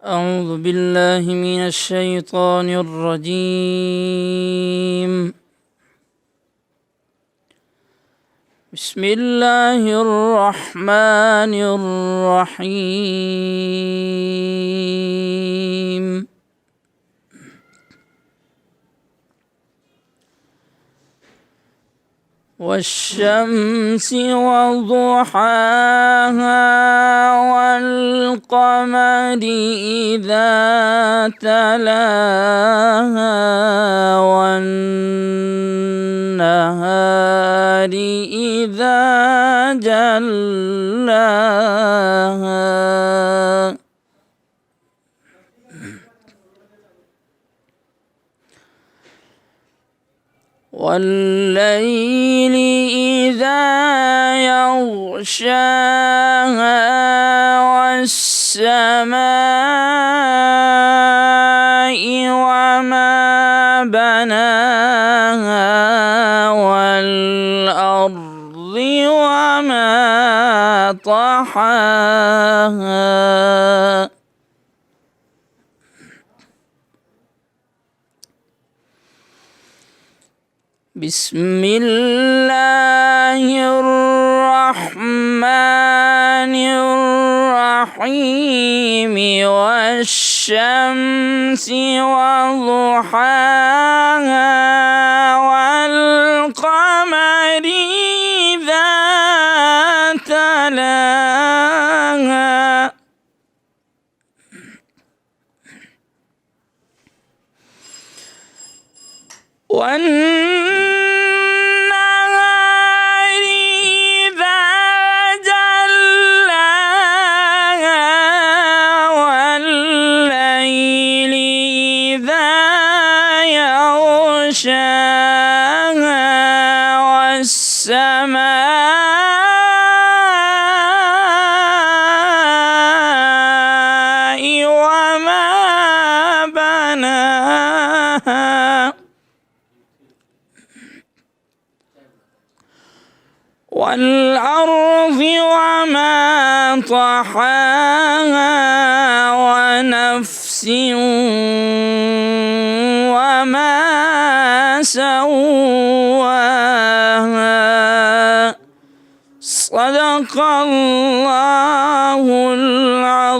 أعوذ بالله من الشيطان الرجيم. بسم الله الرحمن الرحيم. والشمس وضحاها والقمر إذا تلاها والنهار إذا جلاها والليل إذا يغشاها والسماء وما بناها والأرض وما طحاها بسم الله الرحمن الرحيم. والشمس وضحاها والقمر إذا تلاها والنهار إذا جلاها والليل إذا يغشاها والسماء وما بناها والأرض وما طحاها ونفس وما سواها. صدق الله العظيم.